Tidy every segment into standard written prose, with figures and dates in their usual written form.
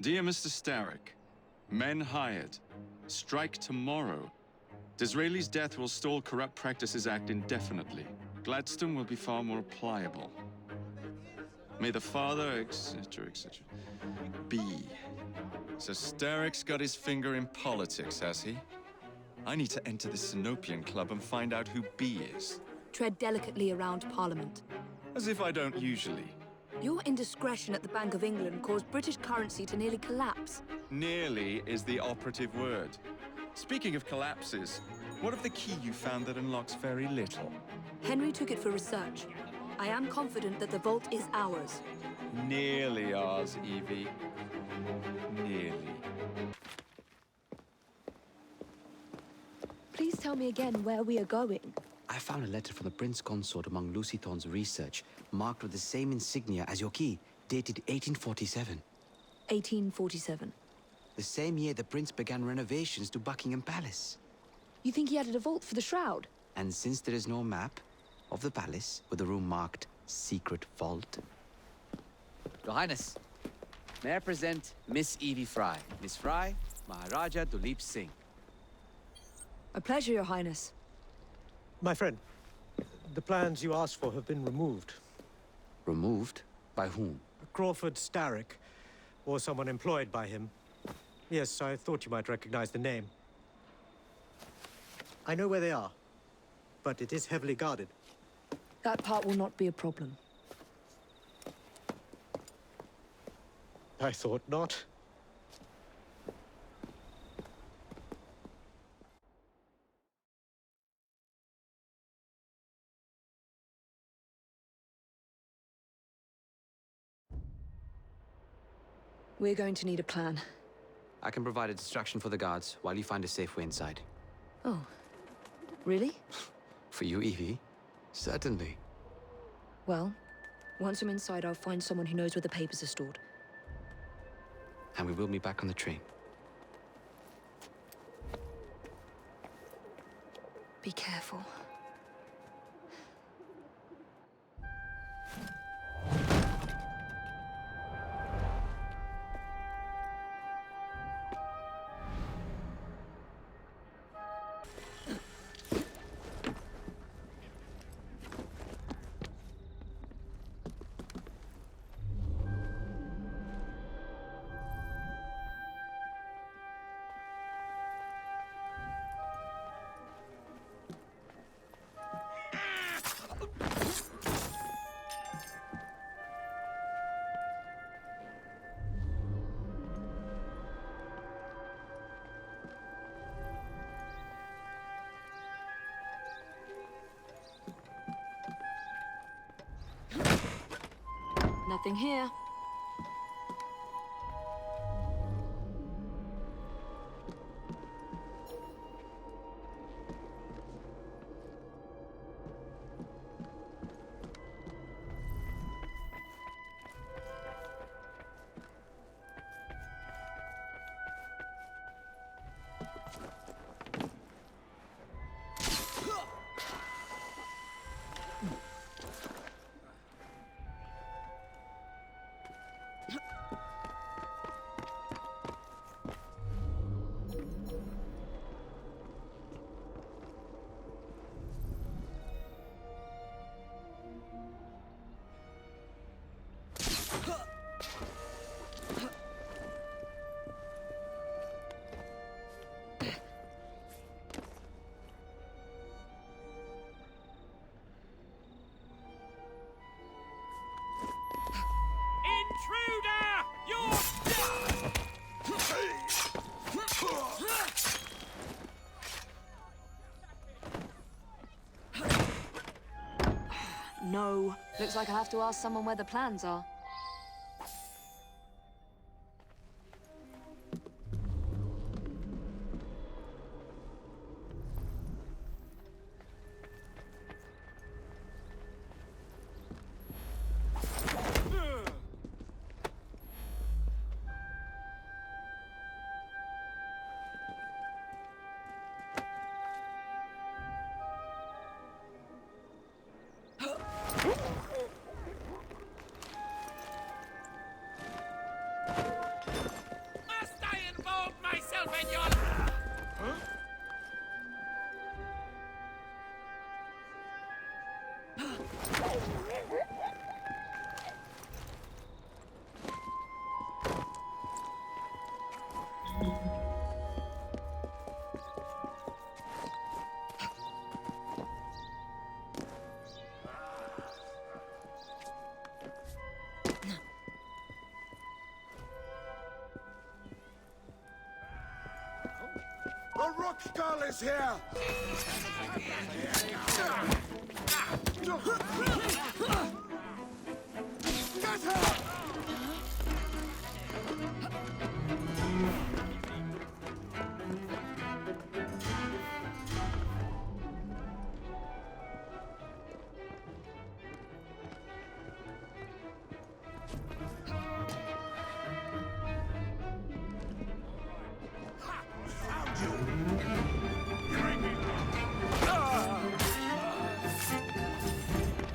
Dear Mr. Starrick, men hired. Strike tomorrow. Disraeli's death will stall Corrupt Practices Act indefinitely. Gladstone will be far more pliable. May the father, etc., etc. B. So Starrick's got his finger in politics, has he? I need to enter the Sinopian Club and find out who B is. Tread delicately around Parliament. As if I don't usually. Your indiscretion at the Bank of England caused British currency to nearly collapse. Nearly is the operative word. Speaking of collapses, what of the key you found that unlocks very little? Henry took it for research. I am confident that the vault is ours. Nearly ours, Evie. Nearly. Please tell me again where we are going. I found a letter from the Prince Consort among Lucy Thorne's research, marked with the same insignia as your key, dated 1847. 1847. The same year the Prince began renovations to Buckingham Palace. You think he added a vault for the shroud? And since there is no map of the palace with a room marked Secret Vault... Your Highness, may I present Miss Evie Fry. Miss Fry, Maharaja Duleep Singh. A pleasure, Your Highness. My friend, the plans you asked for have been removed. Removed? By whom? Crawford Starrick, or someone employed by him. Yes, I thought you might recognize the name. I know where they are, but it is heavily guarded. That part will not be a problem. I thought not. We're going to need a plan. I can provide a distraction for the guards while you find a safe way inside. Oh. Really? For you, Evie? Certainly. Well, once I'm inside, I'll find someone who knows where the papers are stored. And we will meet back on the train. Be careful. Nothing here. No. Looks like I'll have to ask someone where the plans are. The rock girl is here! Get her!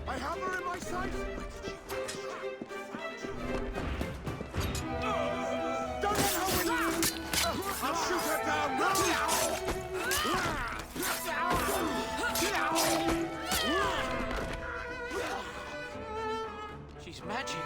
I have her in my sights! Don't let her win! I'll shoot her down! She's magic.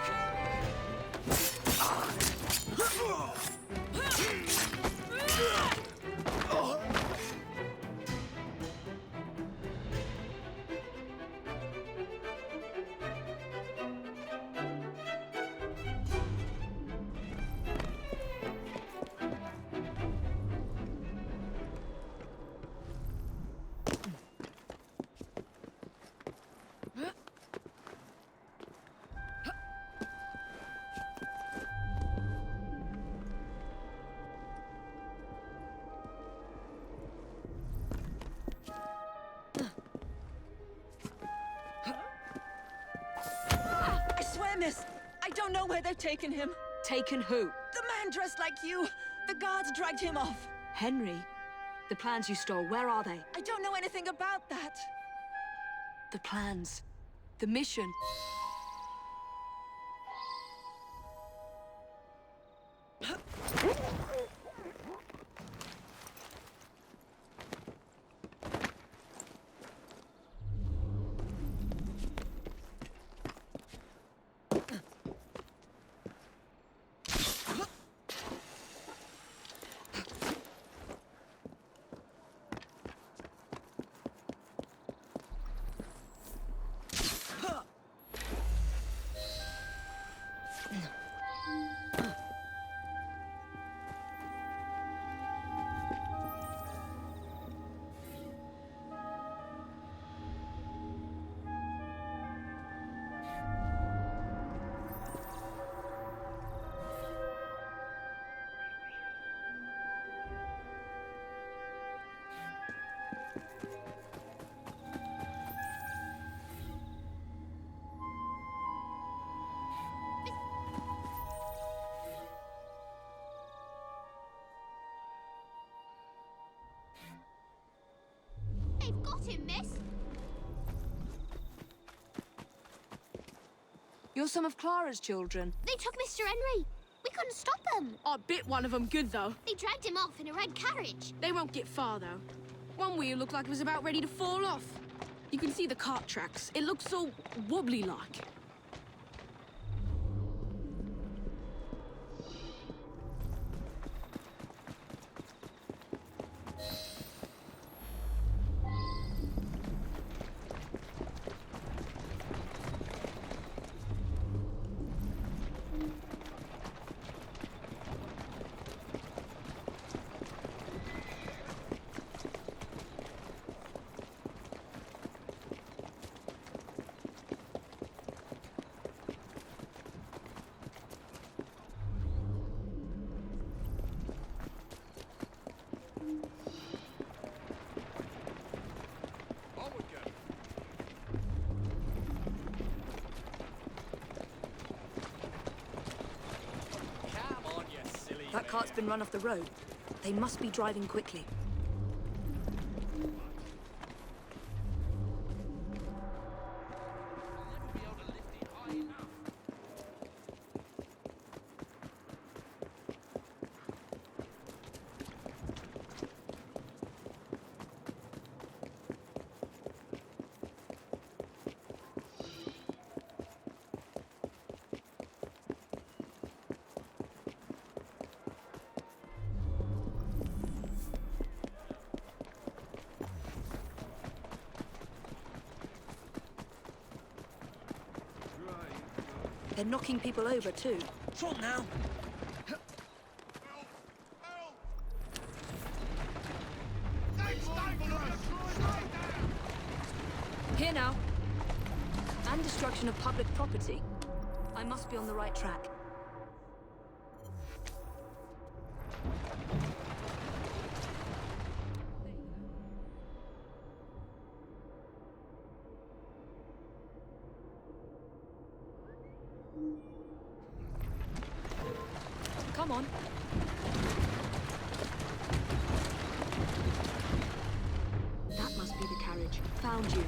I swear, miss, I don't know where they've taken him. Taken who? The man dressed like you. The guards dragged him off. Henry? The plans you stole, where are they? I don't know anything about that. The plans. The mission. They've got him, miss. You're some of Clara's children. They took Mr. Henry. We couldn't stop them. I bit one of them good, though. They dragged him off in a red carriage. They won't get far, though. One wheel looked like it was about ready to fall off. You can see the cart tracks. It looks all wobbly-like. That cart's been run off the road. They must be driving quickly. They're knocking people over, too. Trot now. Here now. And destruction of public property. I must be on the right track. Come on. That must be the carriage. Found you.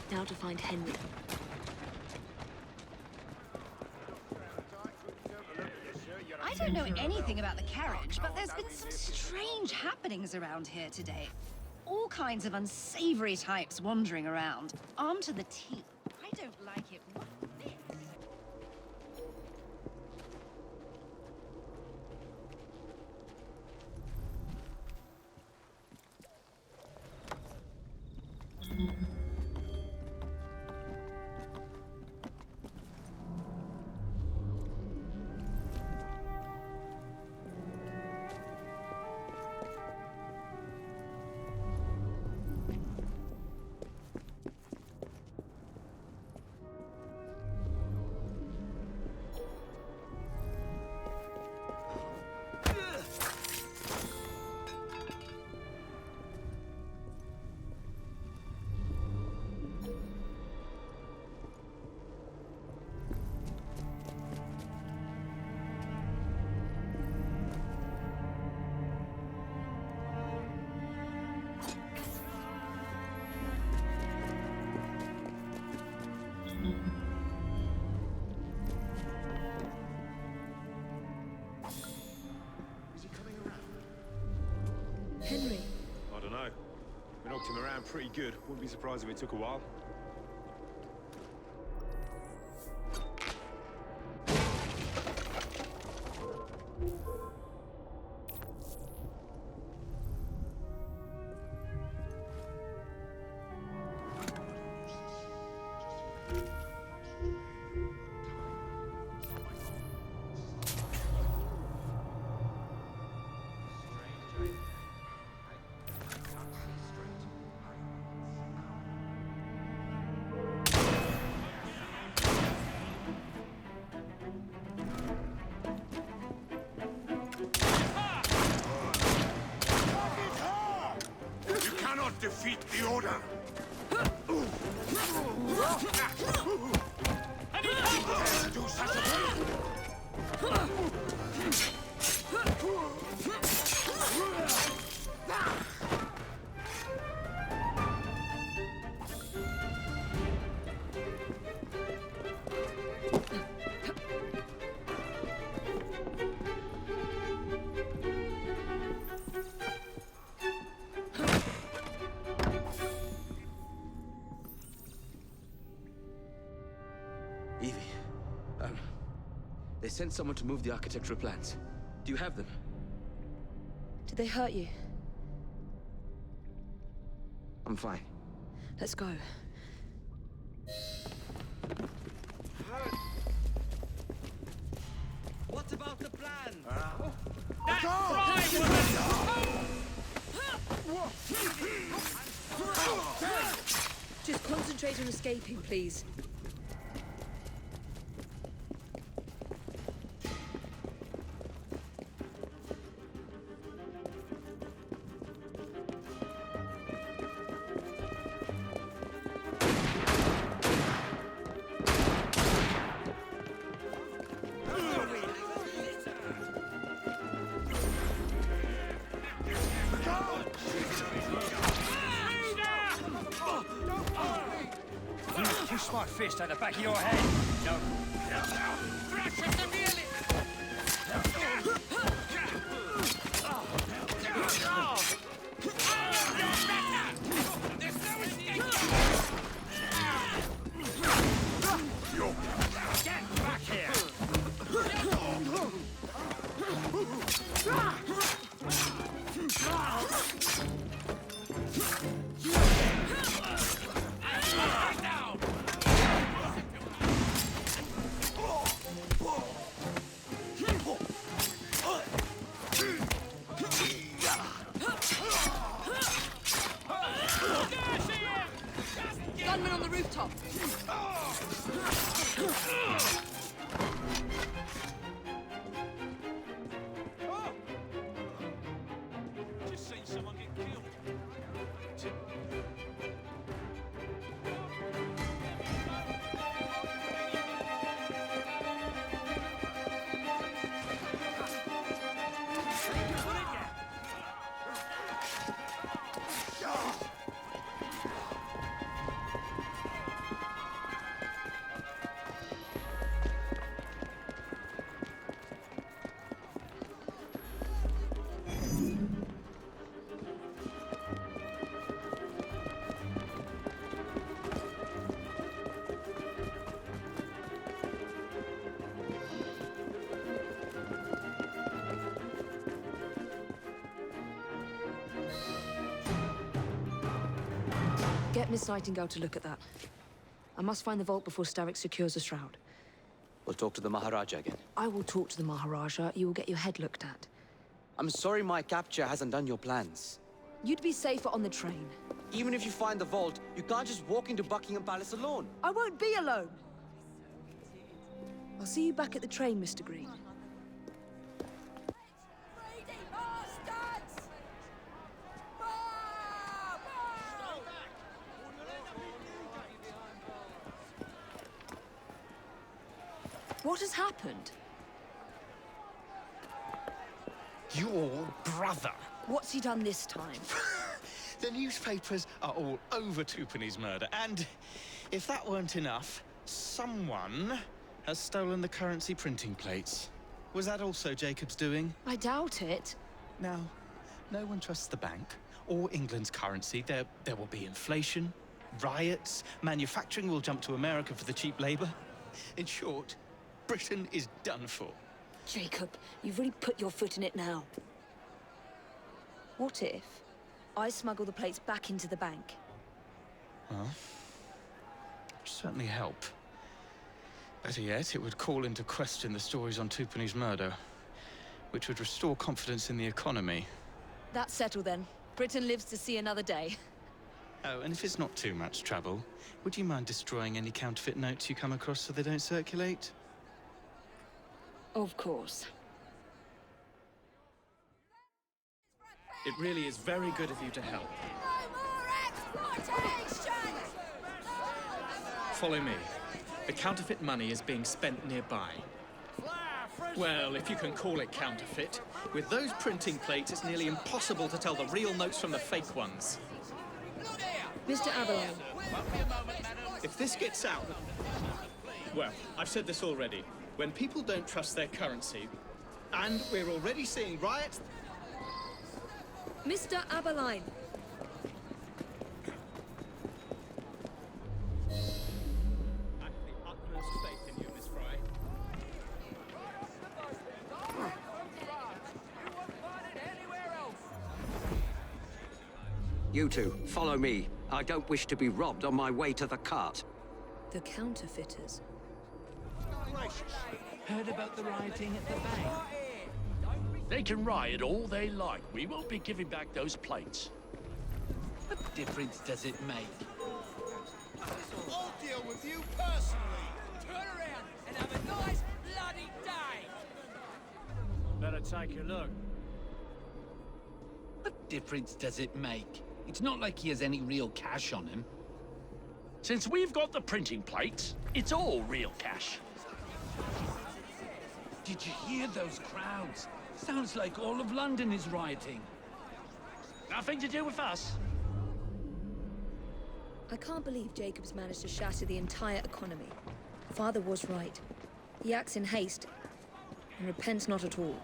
Now to find Henry. I don't know anything about the carriage, but there's been some strange happenings around here today. All kinds of unsavory types wandering around, armed to the teeth. I don't like it one bit. Henry. I don't know. We knocked him around pretty good. Wouldn't be surprised if it took a while. Defeat the Order! Do such a thing! Evie, they sent someone to move the architectural plans. Do you have them? Did they hurt you? I'm fine. Let's go. What about the plan? Just concentrate on escaping, please. Push my fist at the back of your head. No. Thrash at the nearly. There's no escape. Get back here. Now. Get Miss Nightingale to look at that. I must find the vault before Starrick secures the shroud. We'll talk to the Maharaja again. I will talk to the Maharaja. You will get your head looked at. I'm sorry my capture hasn't done your plans. You'd be safer on the train. Even if you find the vault, you can't just walk into Buckingham Palace alone. I won't be alone. I'll see you back at the train, Mr. Green. What has happened? Your brother. What's he done this time? The newspapers are all over Twopenny's murder, and if that weren't enough, someone has stolen the currency printing plates. Was that also Jacob's doing? I doubt it. Now, no one trusts the bank or England's currency. There will be inflation, riots, manufacturing will jump to America for the cheap labor. In short, Britain is done for. Jacob, you've really put your foot in it now. What if I smuggle the plates back into the bank? Well, it'd certainly help. Better yet, it would call into question the stories on Twopenny's murder, which would restore confidence in the economy. That's settled then. Britain lives to see another day. Oh, and if it's not too much trouble, would you mind destroying any counterfeit notes you come across so they don't circulate? Of course. It really is very good of you to help. Follow me. The counterfeit money is being spent nearby. Well, if you can call it counterfeit. With those printing plates, it's nearly impossible to tell the real notes from the fake ones. Mr. Aberline. If this gets out... Well, I've said this already. When people don't trust their currency, and we're already seeing riots... Mr. Aberline. I have the utmost faith in you, Miss Fry. You two, follow me. I don't wish to be robbed on my way to the cart. The counterfeiters. Heard about the rioting at the bank? They can riot all they like. We won't be giving back those plates. What difference does it make? I'll deal with you personally. Turn around and have a nice bloody day. Better take a look. What difference does it make? It's not like he has any real cash on him. Since we've got the printing plates, it's all real cash. Did you hear those crowds? Sounds like all of London is rioting. Nothing to do with us. I can't believe Jacob's managed to shatter the entire economy. Father was right. He acts in haste and repents not at all.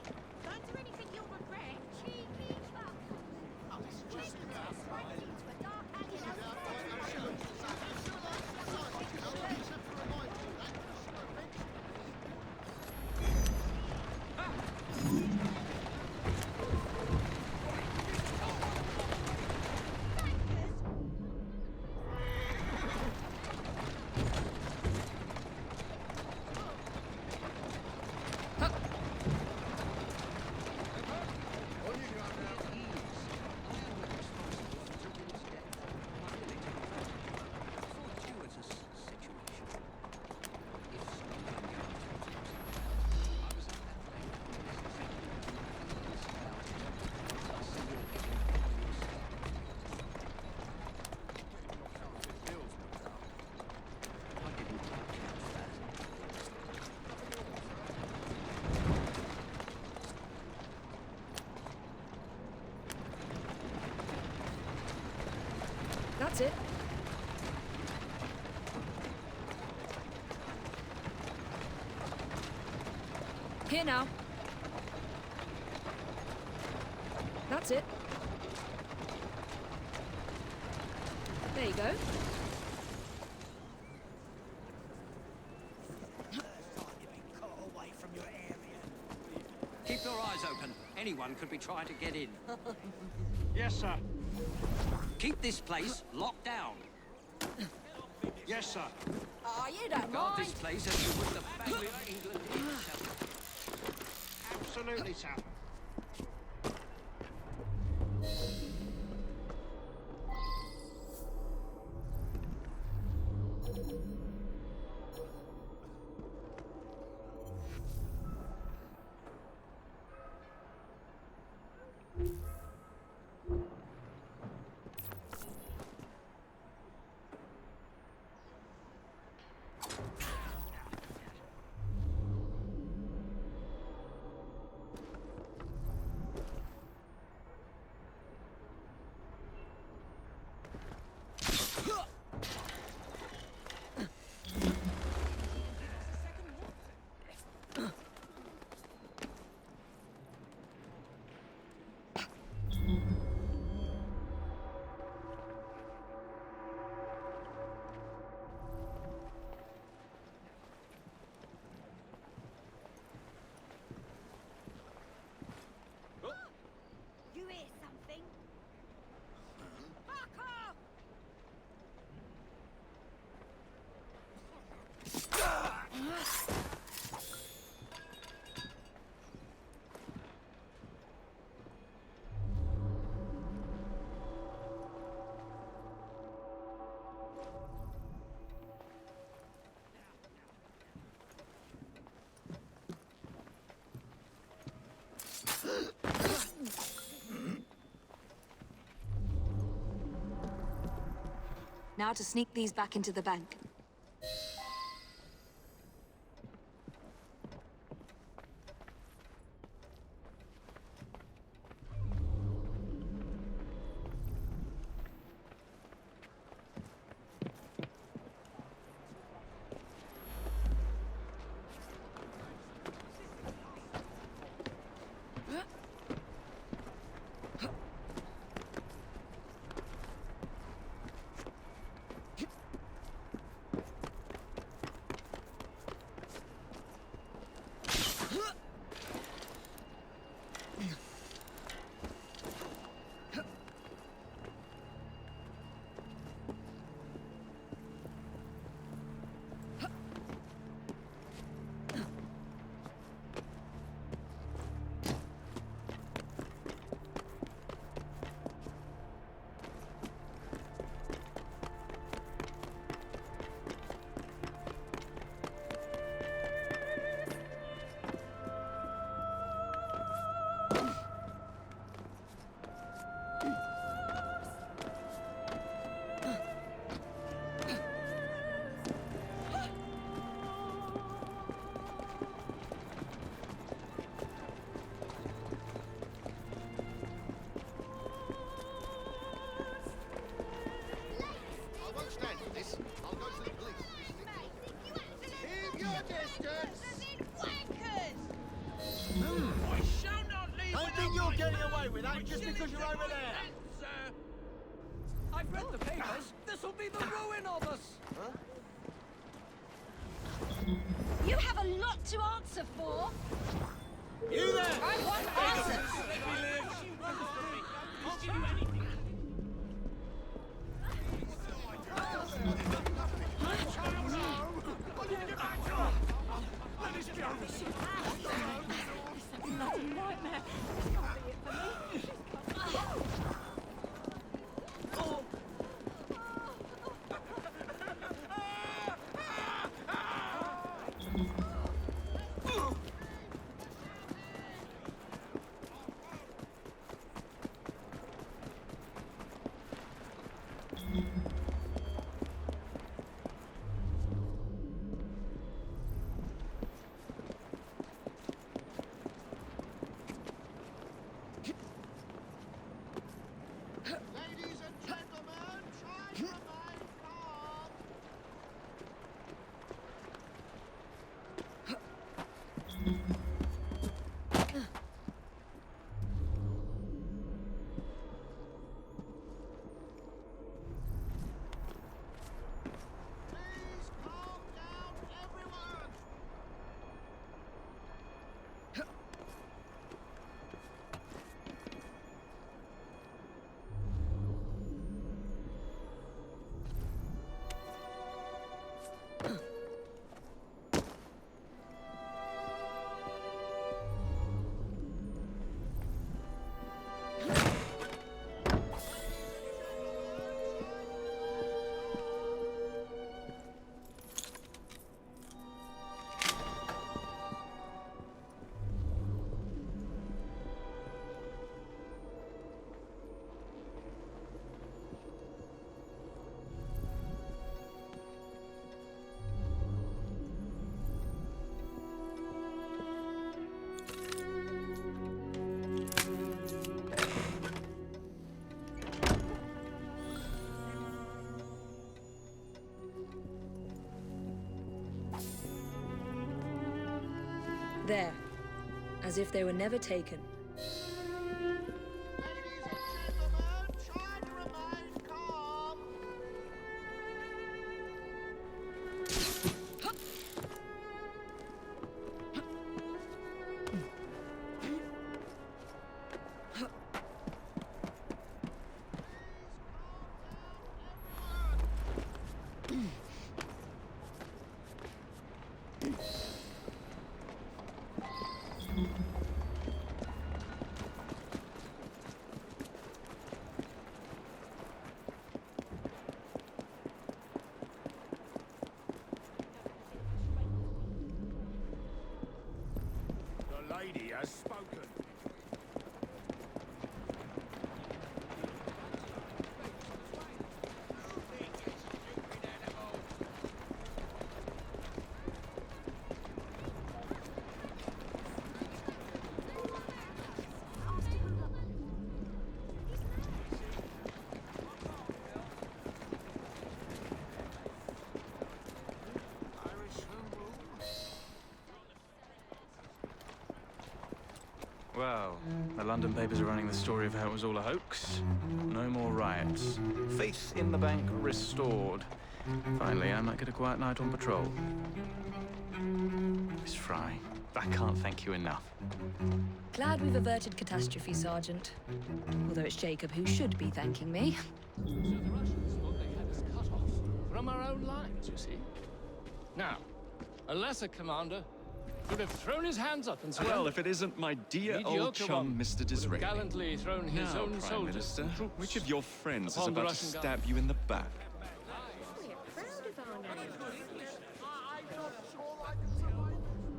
That's it. Here now. That's it. There you go. Keep your eyes open. Anyone could be trying to get in. Yes, sir. Keep this place locked down. Yes, sir. Oh, you don't Guard mind. this place as you would the family of England itself. Absolutely, sir. You hear something? Fuck off! Now to sneak these back into the bank. Just because you're over there! I've read the papers. This'll be the ruin of us! Huh? You have a lot to answer for! You there! I want answers! I'll give you anything! Let us be honest! Bloody nightmare! This can't be it for me! There. As if they were never taken. The lady has spoken. Well, the London papers are running the story of how it was all a hoax. No more riots. Faith in the bank restored. Finally, I might get a quiet night on patrol. Miss Fry, I can't thank you enough. Glad we've averted catastrophe, Sergeant. Although it's Jacob who should be thanking me. So the Russians thought they had us cut off from our own lines, you see. Now, a lesser commander would have thrown his hands up and said, Well, if it isn't my dear old chum, Mr. Disraeli. Gallantly thrown his Now, own Prime soldiers Minister, and troops which of your friends is upon the about to Russian stab you in the back?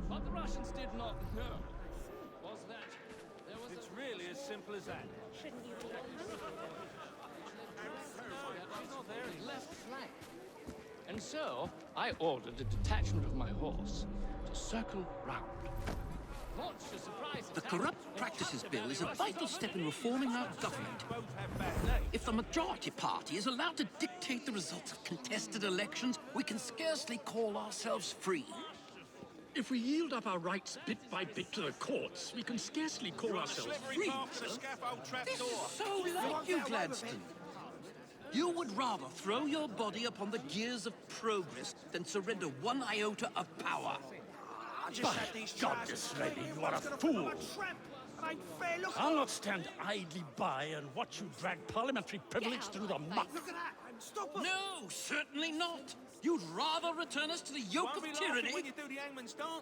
What the Russians did not know was that there was it's really as simple as that. Shouldn't you be their left flank. And so I ordered a detachment of my horse to circle round. The Corrupt Practices Bill is a vital step in reforming our government. If the majority party is allowed to dictate the results of contested elections, we can scarcely call ourselves free. If we yield up our rights bit by bit to the courts, we can scarcely call ourselves free. This is so like you, Gladstone. You would rather throw your body upon the gears of progress than surrender one iota of power. By God, Disraeli, you are a fool! I'll not stand idly by and watch you drag parliamentary privilege through the muck. No, certainly not. You'd rather return us to the yoke of tyranny?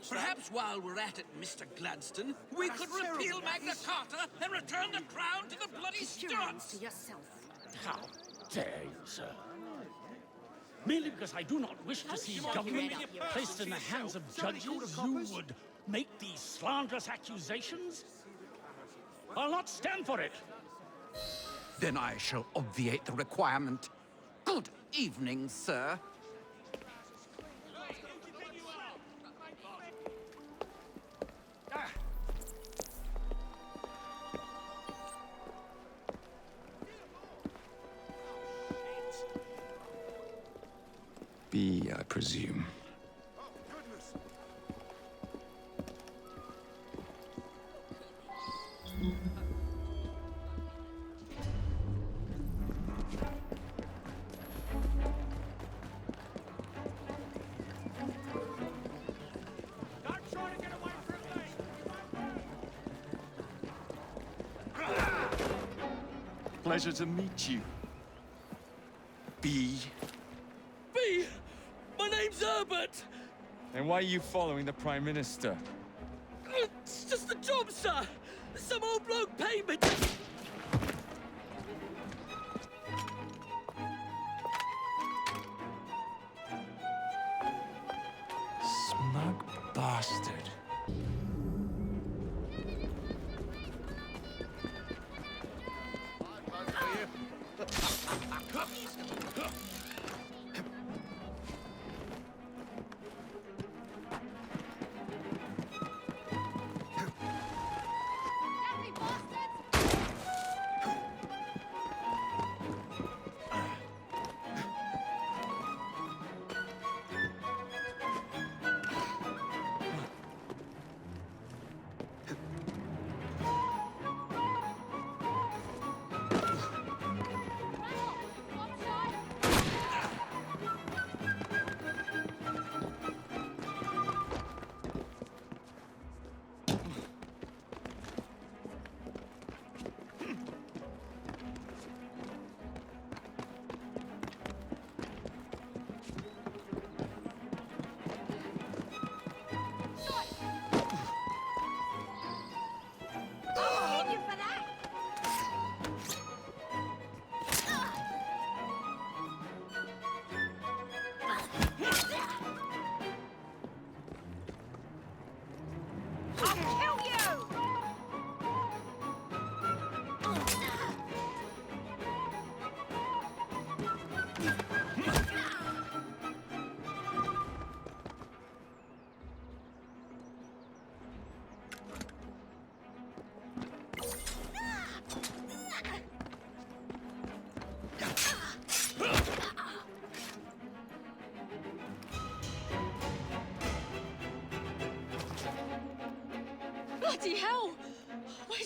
Perhaps while we're at it, Mr. Gladstone, we could repeal Magna Carta and return the crown to the bloody Stuarts. How dare you, sir? Merely because I do not wish to see government placed in the hands of judges, you would make these slanderous accusations? I'll not stand for it. Then I shall obviate the requirement. Good evening, sir. B, I presume. Pleasure to meet you. B. B! My name's Herbert! And why are you following the Prime Minister? It's just the job, sir! Some old bloke paid me. Smug bastard.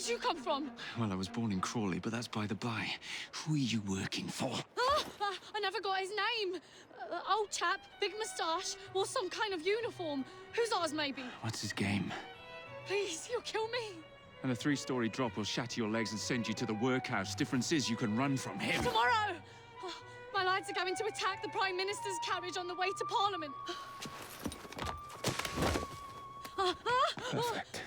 did you come from? Well, I was born in Crawley, but that's by the by. Who are you working for? I never got his name. Old chap, big moustache, wore some kind of uniform. Who's ours, maybe? What's his game? Please, you'll kill me. And a 3-story drop will shatter your legs and send you to the workhouse. Difference is you can run from him. Tomorrow! Oh, my lads are going to attack the Prime Minister's carriage on the way to Parliament. Perfect.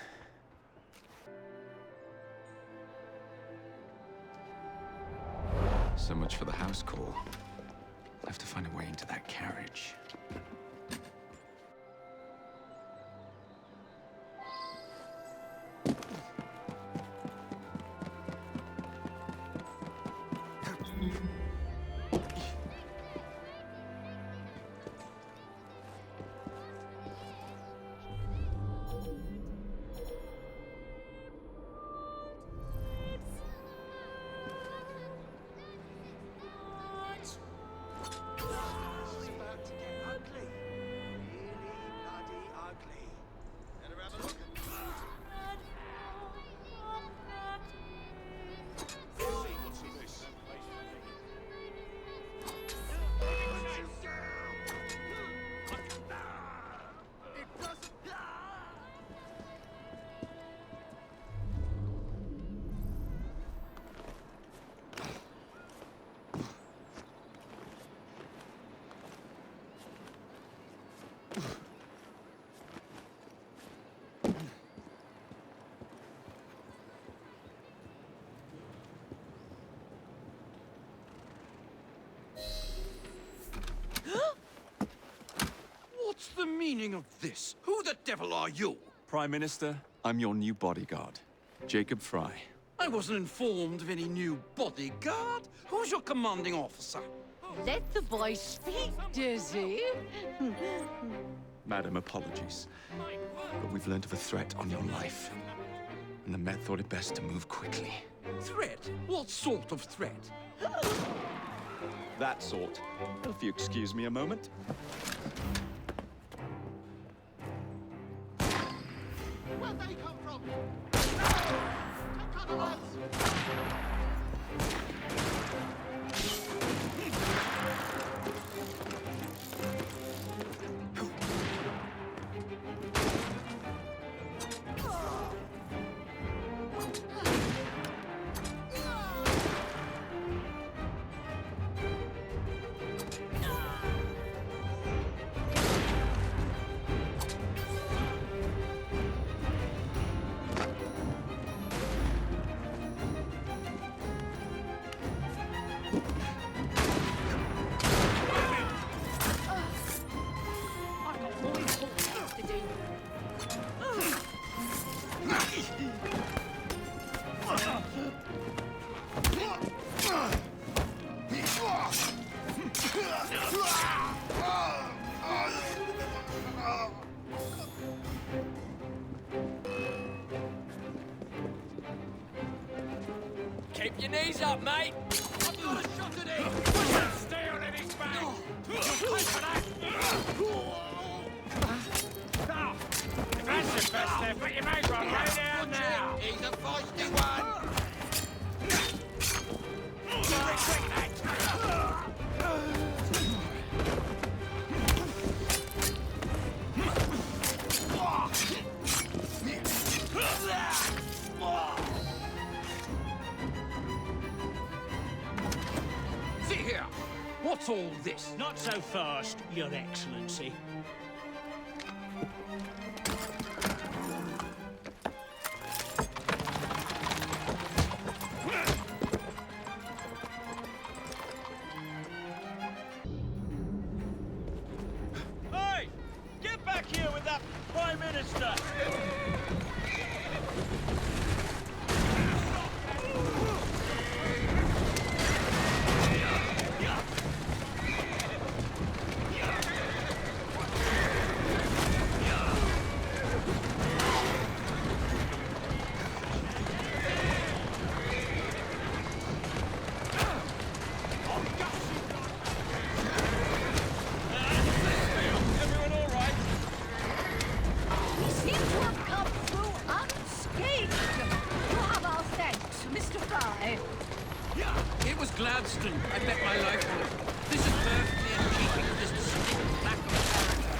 So much for the house call. I'll have to find a way into that carriage. What's the meaning of this? Who the devil are you? Prime Minister, I'm your new bodyguard, Jacob Fry. I wasn't informed of any new bodyguard. Who's your commanding officer? Let the boy speak, Dizzy. Madam, apologies. But we've learned of a threat on your life. And the Met thought it best to move quickly. Threat? What sort of threat? That sort. If you excuse me a moment. Where'd they come from? Don't cut the lads! Keep your knees up, mate. I've got a shot at him. Stay on his back. Now, if that's your best effort, you may as well lay down now. He's a feisty one. See here. What's all this? Not so fast, Your Excellency. Hey! Get back here with that Prime Minister! Gladstone. I bet my life on it. This is perfectly in keeping with this distinct lack of character.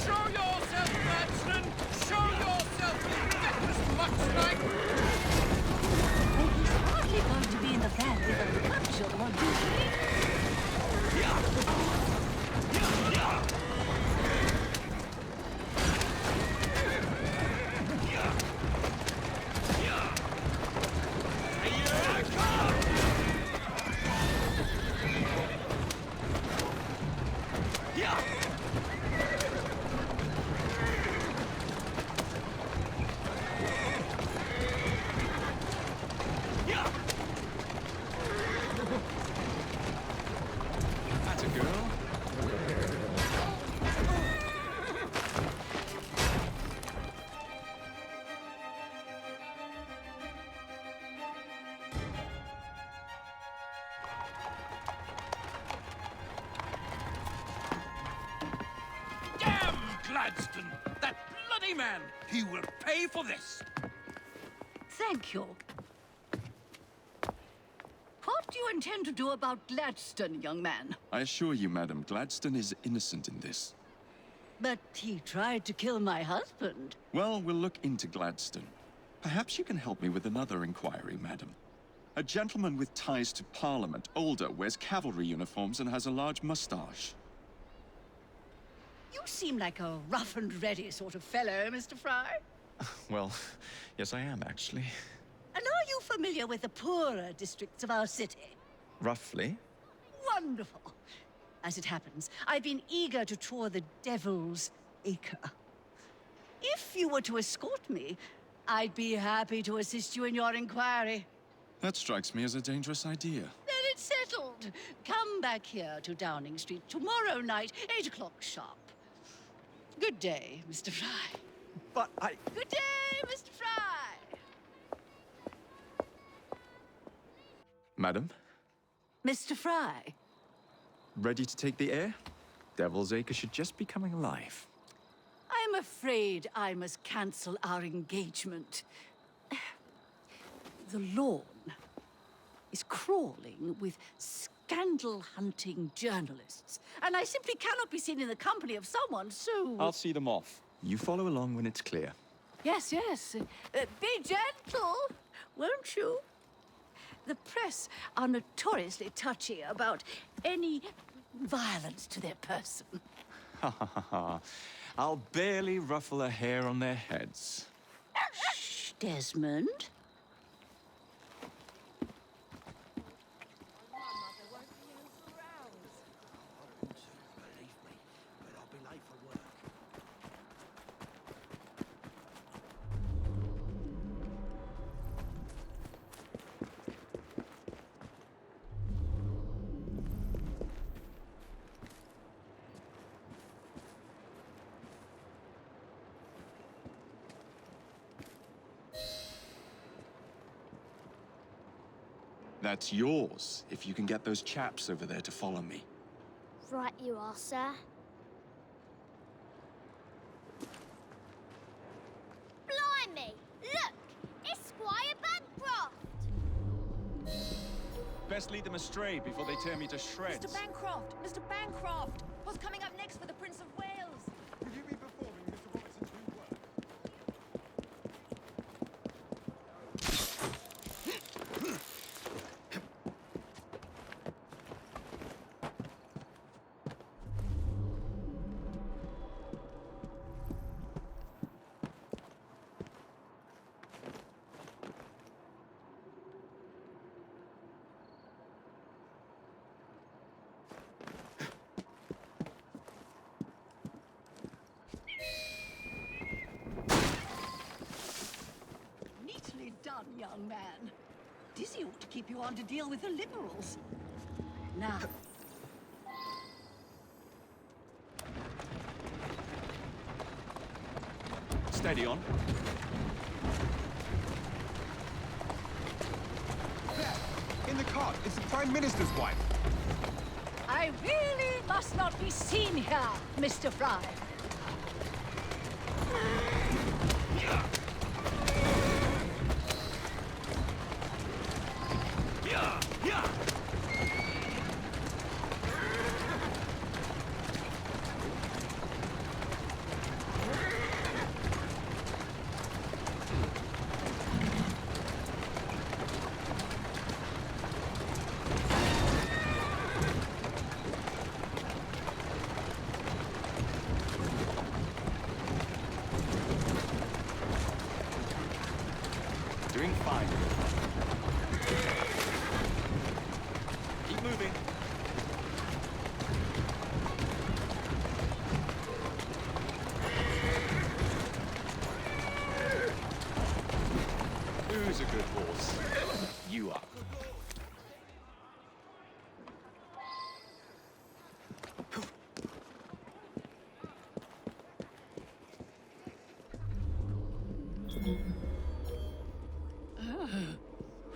Show yourself, Gladstone! Show yourself! That was much like... And he's hardly going to be in the family of the capture one, is he? That's a girl. Damn Gladstone! That bloody man! He will pay for this! Thank you. What do you intend to do about Gladstone, young man? I assure you, madam, Gladstone is innocent in this. But he tried to kill my husband. Well, we'll look into Gladstone. Perhaps you can help me with another inquiry, madam. A gentleman with ties to Parliament, older, wears cavalry uniforms and has a large mustache. You seem like a rough and ready sort of fellow, Mr. Fry. Well, yes, I am, actually. And are you familiar with the poorer districts of our city? Roughly. Wonderful. As it happens, I've been eager to tour the Devil's Acre. If you were to escort me, I'd be happy to assist you in your inquiry. That strikes me as a dangerous idea. Then it's settled. Come back here to Downing Street tomorrow night, 8 o'clock sharp. Good day, Mr. Fry. But I... Good day, Mr. Fry! Madam, Mr. Fry. ready to take the air? Devil's Acre should just be coming alive. I'm afraid I must cancel our engagement. The lawn is crawling with scandal-hunting journalists, and I simply cannot be seen in the company of someone so... I'll see them off. You follow along when it's clear. Yes, yes. Be gentle, won't you? The press are notoriously touchy about any violence to their person. Ha ha ha ha. I'll barely ruffle a hair on their heads. Shh, Desmond. That's yours, if you can get those chaps over there to follow me. Right you are, sir. Blimey! Look! It's Squire Bancroft! Best lead them astray before they tear me to shreds. Mr. Bancroft! Mr. Bancroft! What's coming up next for the Prince of Wales? Would you be performing Mr. Robertson's new work? Neatly done, young man. Dizzy ought to keep you on to deal with the Liberals. Now, Steady on. There! In the cart! It's the Prime Minister's wife! I really must not be seen here, Mr. Fry. Doing fine. Keep moving. Who's a good horse? You are.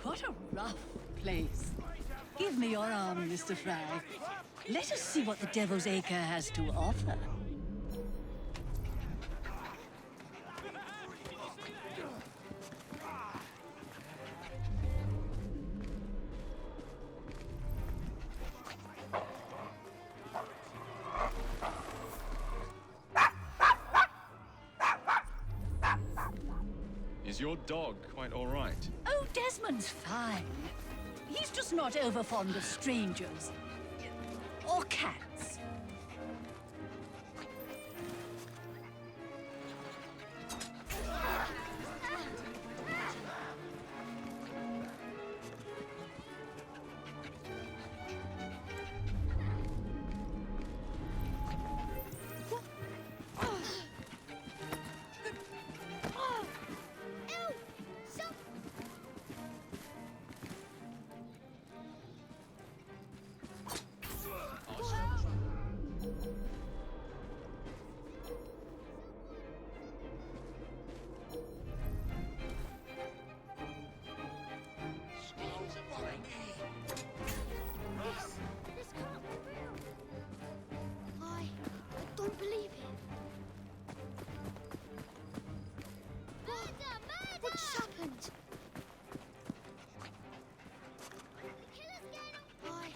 What a rough place. Give me your arm, Mr. Fry. Let us see what the Devil's Acre has to offer. Is your dog quite all right? Oh, Desmond's fine. He's just not over fond of strangers. Or cats. I don't believe it. What just happened? Why?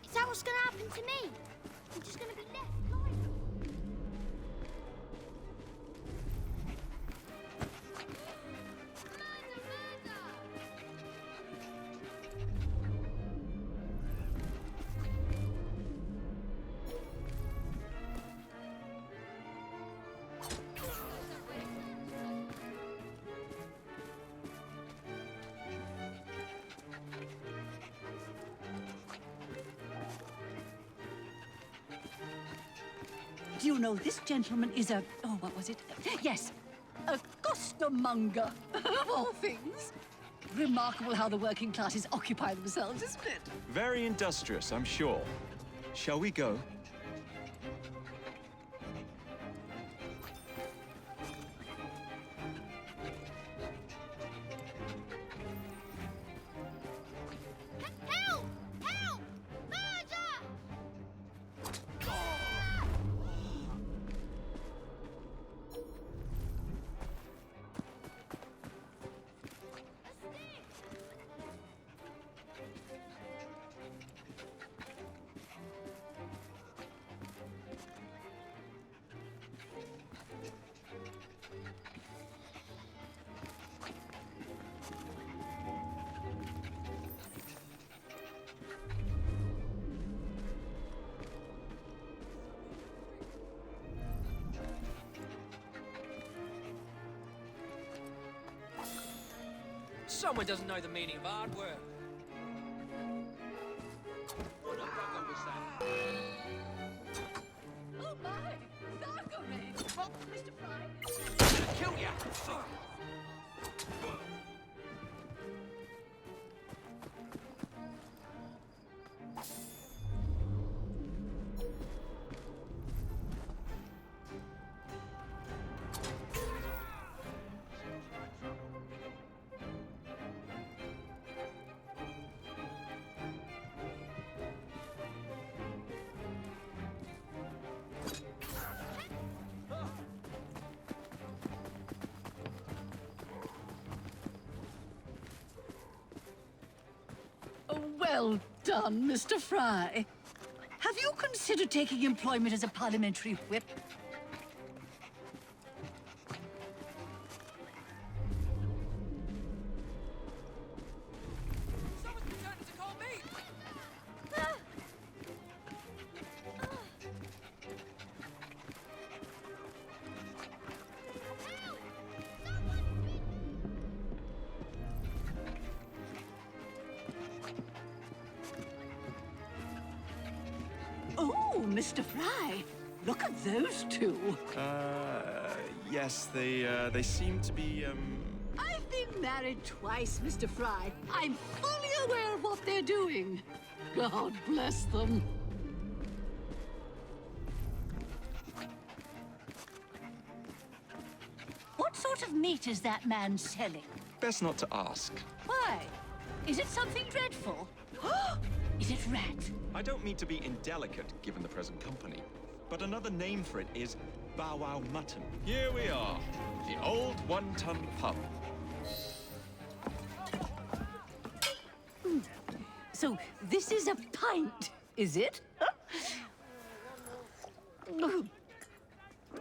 Is that what's gonna happen to me? I'm just gonna be left blind. Do you know this gentleman is a... Oh, what was it? Yes, a costermonger, of all things. Remarkable how the working classes occupy themselves, isn't it? Very industrious, I'm sure. Shall we go? Help! Help! Murder! Someone doesn't know the meaning of hard work. Oh, my! Thackeray! Oh, Mr. Fry! Kill ya! Well done, Mr. Fry. Have you considered taking employment as a parliamentary whip? Someone's pretending to call me! Mr. Fry, look at those two. Yes, they seem to be, I've been married twice, Mr. Fry. I'm fully aware of what they're doing. God bless them. What sort of meat is that man selling? Best not to ask. Why? Is it something dreadful? Is it rat? I don't mean to be indelicate, given the present company, but another name for it is Bow Wow Mutton. Here we are, the old one-ton pub. So this is a pint, is it?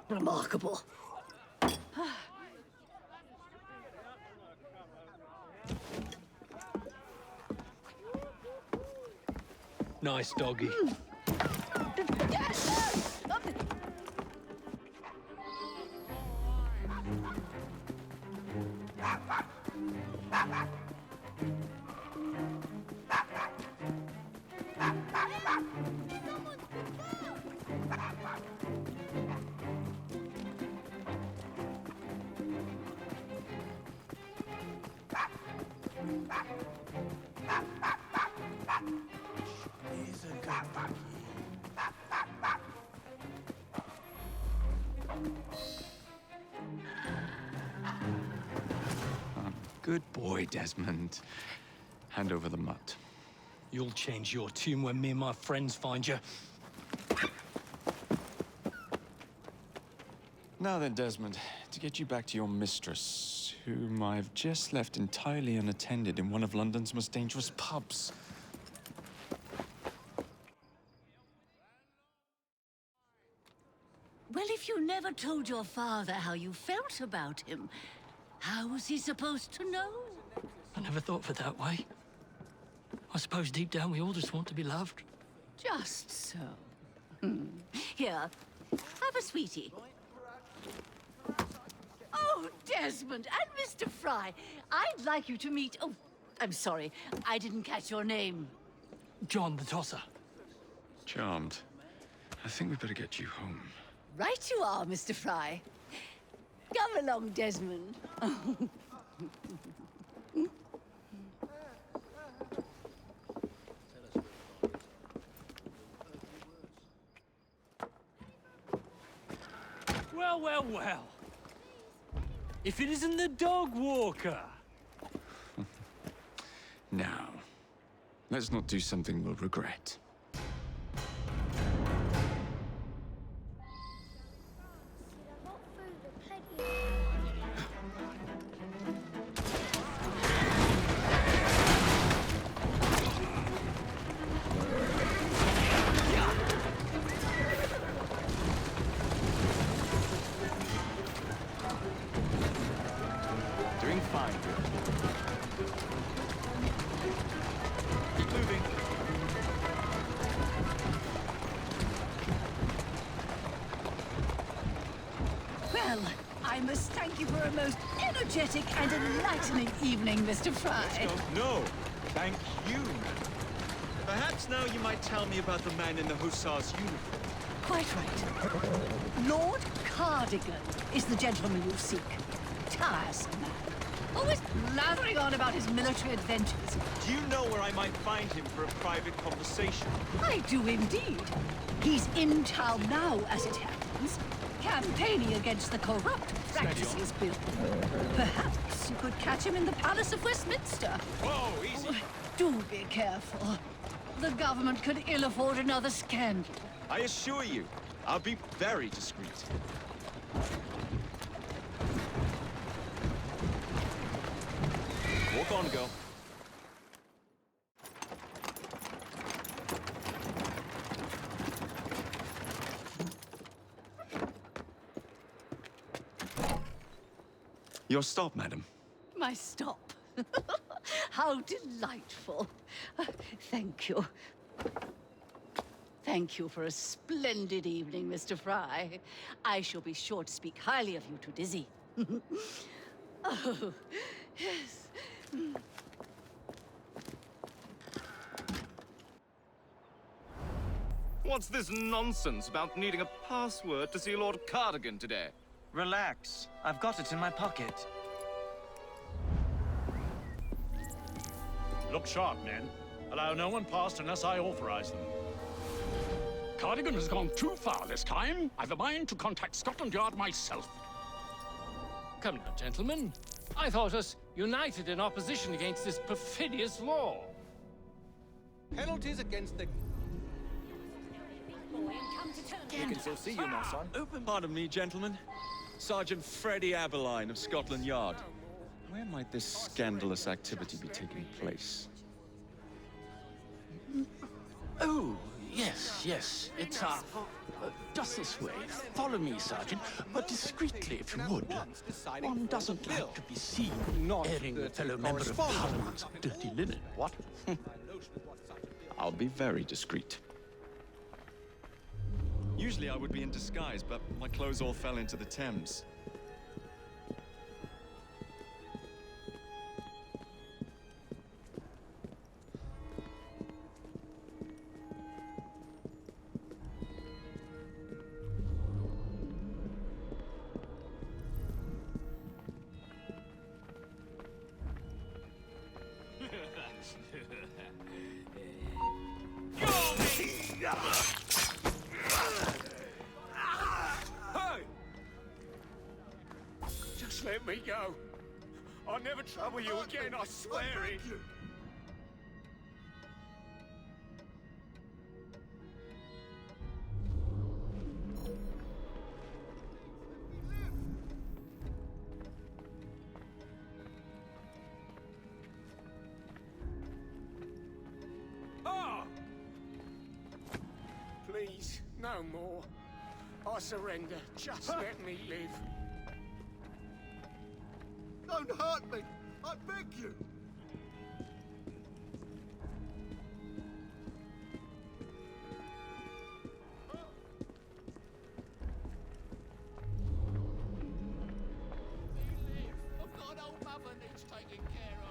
Remarkable. Nice doggy. Good boy, Desmond. Hand over the mutt. You'll change your tune when me and my friends find you. Now then, Desmond, to get you back to your mistress, whom I've just left entirely unattended in one of London's most dangerous pubs. Well, if you never told your father how you felt about him, how was he supposed to know? I never thought of it that way. I suppose deep down we all just want to be loved. Just so. Here, have a sweetie. Oh, Desmond and Mr. Fry, I'd like you to meet... Oh, I'm sorry, I didn't catch your name. John the Tosser. Charmed. I think we better get you home. Right you are, Mr. Fry. Come along, Desmond. Well, well, well. If it isn't the dog walker. Now, let's not do something we'll regret. Doing fine, good. Keep moving. Well, I must thank you for a most energetic and enlightening evening, Mr. Fry. No, thank you. Perhaps now you might tell me about the man in the hussar's uniform. Quite right. Lord Cardigan is the gentleman you seek. Tiresome man. Always blathering on about his military adventures. Do you know where I might find him for a private conversation? I do indeed. He's in town now, as it happens, campaigning against the corrupt practices bill. Perhaps you could catch him in the Palace of Westminster. Whoa, easy. Oh, do be careful. The government could ill afford another scandal. I assure you, I'll be very discreet. Walk on, girl. Your stop, madam. My stop. How delightful. Thank you. Thank you for a splendid evening, Mr. Fry. I shall be sure to speak highly of you to Dizzy. Oh, yes. What's this nonsense about needing a password to see Lord Cardigan today? Relax. I've got it in my pocket. Look sharp, men. Allow no one past unless I authorize them. Cardigan has gone too far this time. I've a mind to contact Scotland Yard myself. Come now, gentlemen. I thought us united in opposition against this perfidious law. Penalties against the... We can still see you, my son. Pardon me, gentlemen. Sergeant Freddie Aberline of Scotland Yard. Where might this scandalous activity be taking place? Oh, yes. It's, just this way. Follow me, Sergeant, but discreetly, if you would. One doesn't like to be seen airing a fellow member of Parliament's dirty linen, what? I'll be very discreet. Usually I would be in disguise, but my clothes all fell into the Thames. Just let me go. I'll never trouble you again, I swear it. Please, no more. I surrender. Just let me live. Don't hurt me! I beg you! I've got an old mother needs taking care of.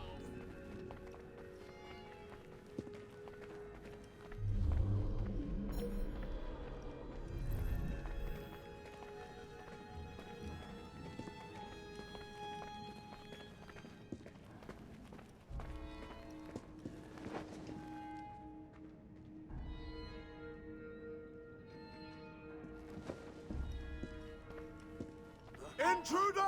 Intruder!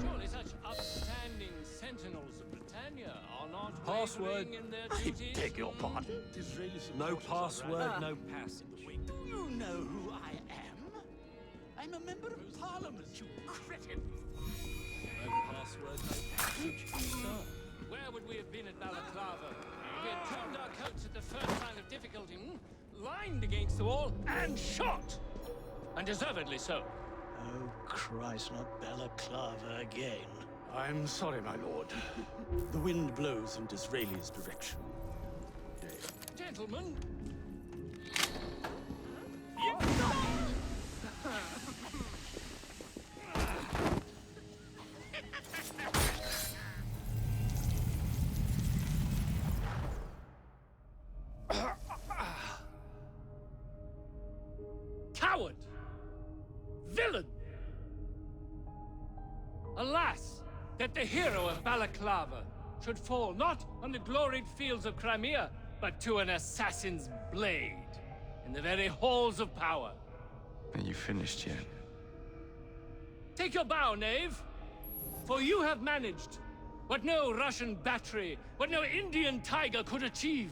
Surely such upstanding sentinels of Britannia are not Password. wavering in their I duties. beg your pardon. No password, no passage. You know who I am? I'm a member of Parliament, you cretin. No password, no passage. Sir, where would we have been at Balaclava? We had turned our coats at the first sign of difficulty, lined against the wall, and shot! And deservedly so. Oh, Christ, not Balaclava again. I'm sorry, my lord. The wind blows in Disraeli's direction. Gentlemen, coward! Villain! Alas, that the hero of Balaclava should fall not on the gloried fields of Crimea, but to an assassin's blade in the very halls of power. Are you finished yet? Take your bow, knave, for you have managed what no Russian battery, what no Indian tiger could achieve.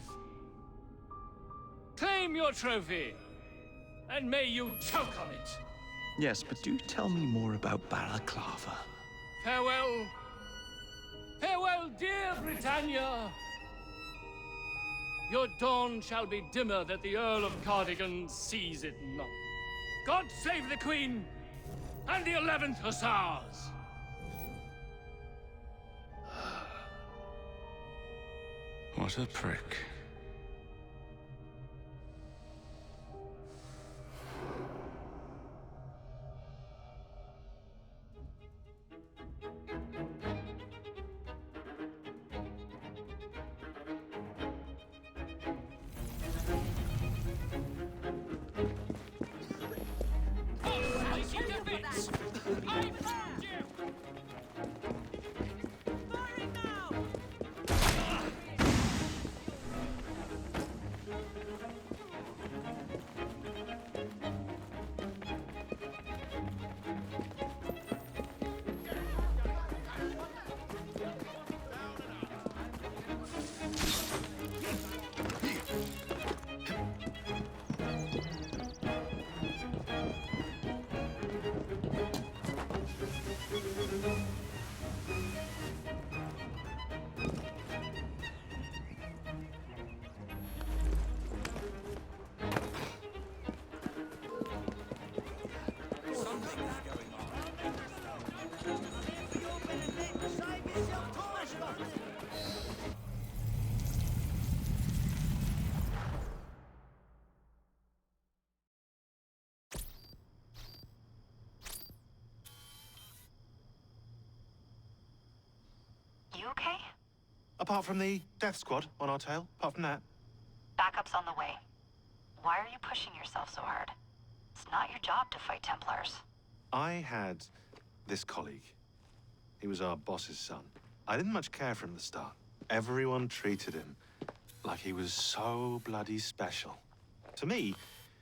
Claim your trophy, and may you choke on it. Yes, but do tell me more about Balaclava. Farewell. Farewell, dear Britannia. Your dawn shall be dimmer that the Earl of Cardigan sees it not. God save the Queen and the 11th Hussars! What a prick. You okay? Apart from the death squad on our tail, apart from that. Backup's on the way. Why are you pushing yourself so hard? It's not your job to fight Templars. I had this colleague. He was our boss's son. I didn't much care for him at the start. Everyone treated him like he was so bloody special. To me,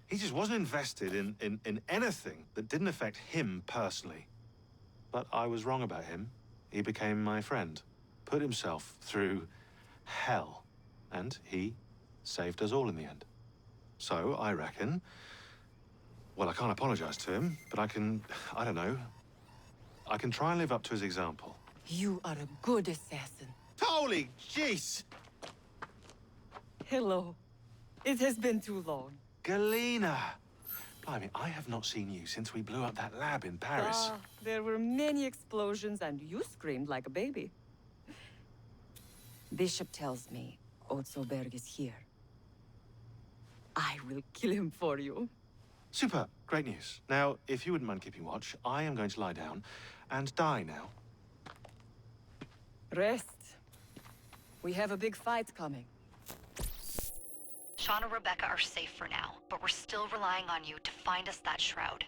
he just wasn't invested in anything that didn't affect him personally. But I was wrong about him. He became my friend, put himself through hell, and he saved us all in the end. So I reckon, well, I can't apologize to him, but I can try and live up to his example. You are a good assassin. Holy jeez! Hello. It has been too long. Galena! Blimey, I have not seen you since we blew up that lab in Paris. There were many explosions and you screamed like a baby. Bishop tells me Otzoberg is here. I will kill him for you. Super, great news. Now, if you wouldn't mind keeping watch, I am going to lie down and die now. Rest. We have a big fight coming. Sean and Rebecca are safe for now, but we're still relying on you to find us that shroud.